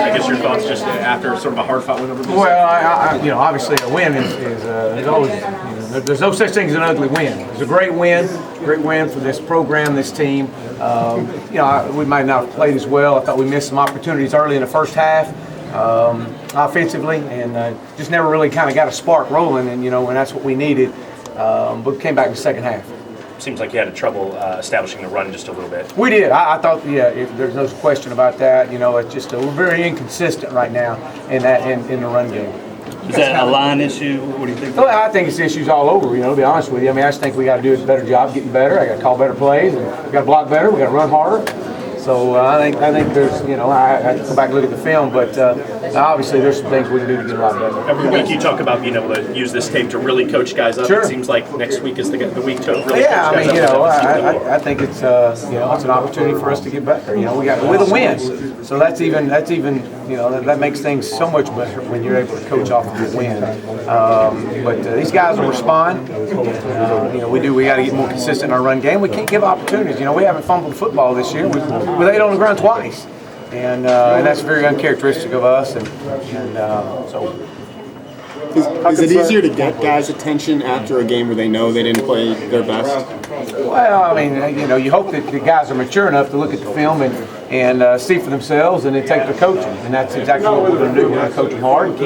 I guess your thoughts just after sort of a hard-fought win over Mississippi? Well, obviously a win is always, there's no such thing as an ugly win. It's a great win for this program, this team. We might not have played as well. I thought we missed some opportunities early in the first half offensively, and just never really kind of got a spark rolling, and that's what we needed. But we came back in the second half. Seems like you had trouble establishing the run just a little bit. We did. I thought, there's no question about that. It's just we're very inconsistent right now in the run game. Is that a line issue? What do you think? Well, I think it's issues all over. To be honest with you, I just think we got to do a better job getting better. I got to call better plays, and we got to block better. We got to run harder. So I think there's, I have to go back and look at the film, but obviously there's some things we can do to get a lot better. Every week you talk about being able to use this tape to really coach guys up. Sure. It seems like next week is the week to really coach Yeah, guys up. I think it's it's an opportunity for us to get better. We got with a win, so that's even that makes things so much better when you're able to coach off of a win. But these guys will respond. We got to get more consistent in our run game. We can't give opportunities. We haven't fumbled football this year. We laid on the ground twice, and that's very uncharacteristic of us. And so. Is it easier to get guys' attention after a game where they know they didn't play their best? Well, you hope that the guys are mature enough to look at the film and see for themselves, and then take their coaching, and that's exactly what we're going to do. We're going to coach them hard and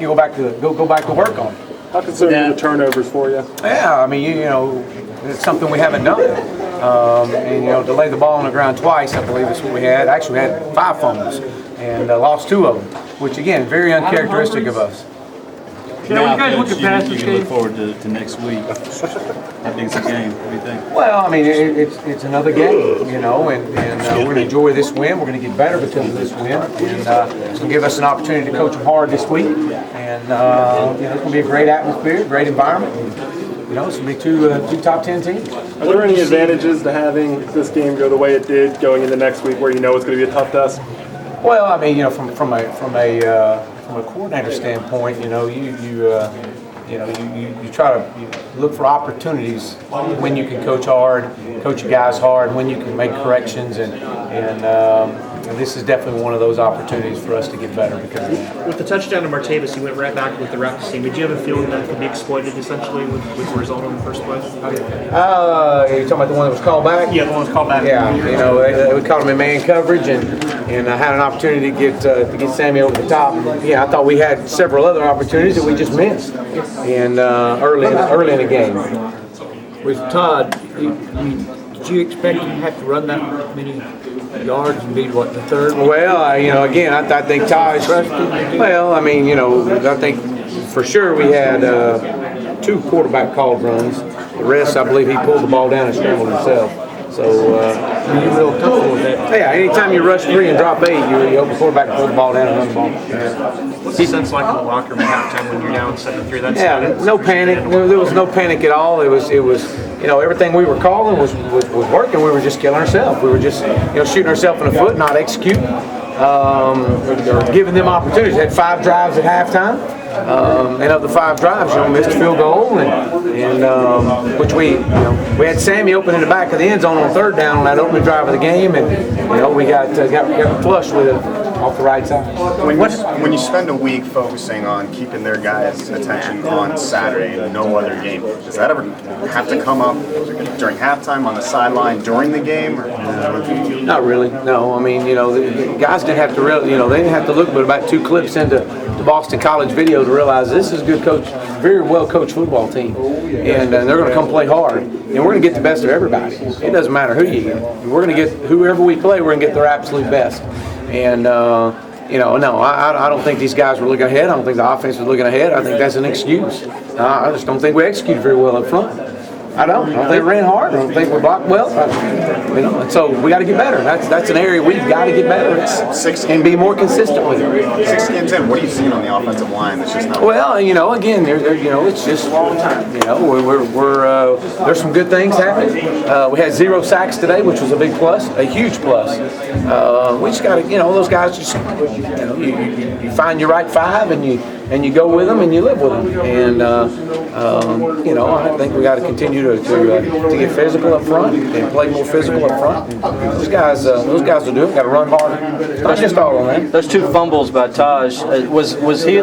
go back to work on it. How concerning are the turnovers for you? Yeah, it's something we haven't done. To lay the ball on the ground twice, I believe is what we had. Actually, we had 5 fumbles and lost 2 of them, which again, very uncharacteristic of us. Now, when you guys look at past this game, look forward to next week. How big is the game? What do you think? Well, it's another game, and we're going to enjoy this win. We're going to get better because of this win, and it's going to give us an opportunity to coach them hard this week. And it's going to be a great atmosphere, great environment. It's going to be two top 10 teams. Are there any advantages to having this game go the way it did going into next week, where it's going to be a tough test? Well, from a coordinator standpoint, you try to look for opportunities when you can coach hard, coach your guys hard, when you can make corrections, and this is definitely one of those opportunities for us to get better because of that. With the touchdown to Martavis, you went right back with the practice team. Did you have a feeling that could be exploited essentially with the result on the first play? You're talking about the one that was called back? Yeah, the one that was called back. Yeah, we caught him in man coverage, and I had an opportunity to get Sammy over the top. Yeah, I thought we had several other opportunities that we just missed, and early in the game. With Todd, did you expect him to have to run that many yards and be the third? Well, again, I think Todd. Well, I think for sure we had 2 quarterback called runs. The rest, I believe, he pulled the ball down and scrambled himself. So you're real comfortable with that? Yeah, anytime you rush 3 and drop 8, you hope the quarterback can pull the ball down and run the ball. What's the sense like in the locker room at halftime when you're down 7-3? No panic. There was no panic at all. It was everything we were calling was working. We were just killing ourselves. We were just shooting ourselves in the foot, not executing, or giving them opportunities. We had 5 drives at halftime. And of the 5 drives, missed a field goal, and which we had Sammy open in the back of the end zone on 3rd down on that opening drive of the game, and we got flush with it off the right side. When you spend a week focusing on keeping their guys' attention on Saturday and no other game, does that ever have to come up during halftime on the sideline during the game? Or? Not really. No. The guys didn't have to really. They didn't have to look but about 2 clips into the Boston College video to realize this is a good coach, very well coached football team, and they're going to come play hard, and we're going to get the best of everybody. It doesn't matter who you get. We're going to get whoever we play. We're going to get their absolute best. And no, I don't think these guys were looking ahead. I don't think the offense was looking ahead. I think that's an excuse. I just don't think we executed very well up front. I don't think we ran hard. I don't think we blocked well. And so we got to get better. That's an area we've got to get better at and be more consistent with it. 6 games in, what are you seeing on the offensive line that's just not? Well, again, it's just we're there's some good things happening. We had 0 sacks today, which was a big plus, a huge plus. We just got to, those guys just, you find your right 5 and you and you go with them and you live with them. And you know, I think we got to continue to get physical up front and play more physical up front. And those guys will do it. Got to run harder. It's not just all on that. Those 2 fumbles by Taj, was he